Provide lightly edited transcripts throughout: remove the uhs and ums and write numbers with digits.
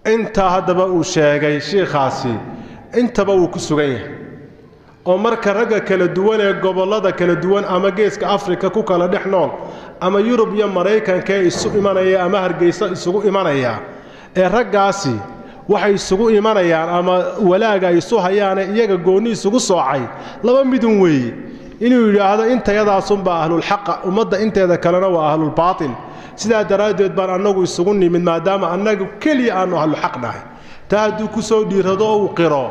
انت هدبا uu sheegay sheekhaasi intaba uu ku sugan yahay oo marka raga kala duwan ee gobolada kala duwan ama geeska Afrika ku kala dhexnool ama Yurub iyo Mareykanka isu imanaya ama Hargeysa isugu imanaya ee ragaasi waxay isugu imanayaan ama walaaga isu hayaan iyaga gooni isugu soocay laba midun weey inuu yiraahdo intayadaasun ba ahlul haqq umada inteeda kalena waa ahlul baatil sida daraadeed baan anagu isugu nimid maadaama anagu kaliya aanu ahlul haqq nahay taadu ku soo dhiirado oo qiro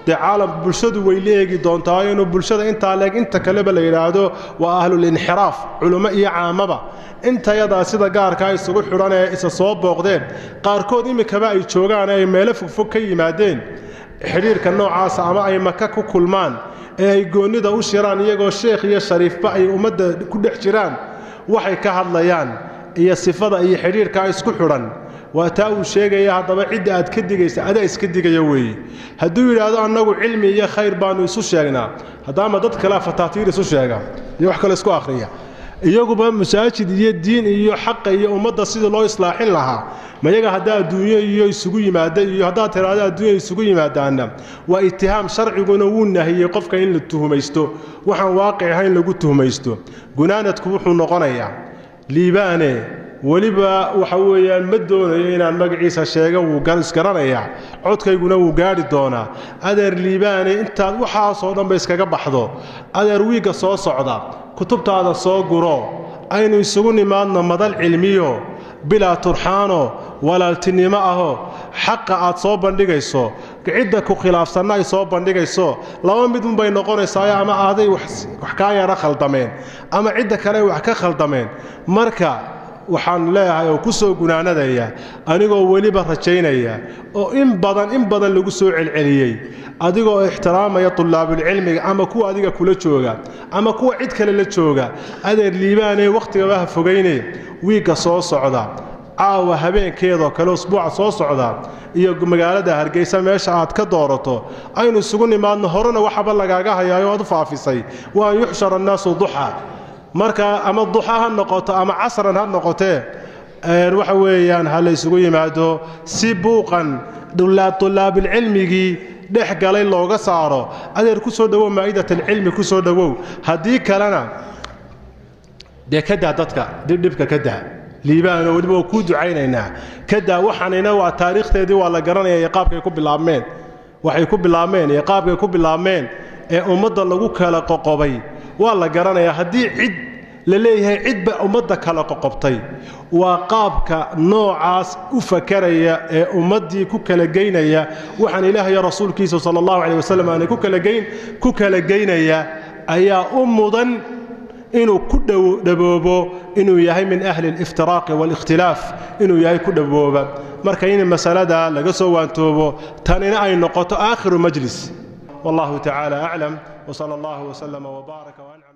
عالم bulshadu way leegi doontaa inuu bulshada inta leeg inta kale ba la yiraahdo waa ahlul inhiraaf culimo iyo caamaba inta yada sida gaarka ay isugu xiran ee isa soo booqdeen qaarkood imika ay joogaan ay meel fog ka yimaadeen xiriirka noocaas ama ay maka ku kulmaan ee ay goonida u shiraan iyagoo sheekh iyo shariifba ay umada ku dhex jiraan waxay ka hadlayaan iyo sifada iyo xiriirka isku xiran وتاو شيغي هذا عيد اد كدغيس ادا اسك دغيا وي haduu yiraahdo anagu cilmi iyo khayr baanu isu sheegnaa hadama dad kala fataatiir isu sheega iyo wax kale isku akhriya iyaguba masaajid iyo diin iyo xaq iyo umada sida loo islaaxin lahaa mayaga hadaa adduunyo iyo isugu yimaada iyo hadaa tiraada adduunyo isugu yimaadaana waa ittiham sharciguna uu nahiyay qofka in la tuhumaysto waxaan waaqi ahayn lagu tuhumaysto gunaanadku wuxuu noqonayaa liibaane waliba waxa weeyaan ma doonayo inaan magaciisa sheego uu garanaya codkayguna uu gaari doona adeer liibaane inta waxa soo dhanba iskaga baxdo adeer wiiga soo socda kutubtaada soo guro aynu isugu nimaadno madal cilmiyo bila turxaano walaaltinimo aho xaq aad soo bandhigayso cidda ku khilaafsanaa ay soo bandhigayso laba mid un bay noqonaysaa ama aaday wax ka yara khaldameen ama cidda kale wax ka khaldameen marka waxaan leeyahay oo ku soo gunaanadaya anigoo waliba rajaynaya oo in badan lagu soo celceliyay adigoo ixtiraamaya طلاب العلم ama kuwa adiga kula jooga ama kuwa cid kale la jooga adeer liibaanay waqtiga waa fogeynay wiiga soo socda caawa habeenkeedo kale usbuuc soo socda iyo magaalada Hargeysa meesha aad ka doorato aynu isugu nimaadno horena waxba lagaaga hayaayo aad faafisay waa yuxshar الناس ضحى marka ama duha ha noqoto ama casran ha noqotee waxa weeyaan hal isugu yimaado si buuqan طلاب العلمigi dhex galay looga saaro adeer ku soo dhawo maa'idada cilmi ku soo dhawo hadii kalena dekada dadka dibka kada liibaano waliba ku ducaynayna kada waxaanina waa taariikhdeedii waa la garanayaa qaabkay ku bilaabmeen waxay ku bilaabmeen qaabkay ku bilaabmeen ee umada lagu kala qoqobay waa la garanayaa hadii cid la leeyahay cid ba umada kala qoqobtay waa qaabka noocaas u fakaraya ee umadii ku kala geynaya waxaan ilaahay rasuulkiisa sallallahu alayhi wasallam aan ku kala geynaya ayaa umudan inuu ku daboobo inuu yahay min ahli al-iftiraaq wal ikhtilaf inuu yahay ku dabooba marka in masalada laga soo waantoobo tanina ay noqoto aakhiru majlis والله تعالى أعلم وصلى الله وسلم وبارك وأنعم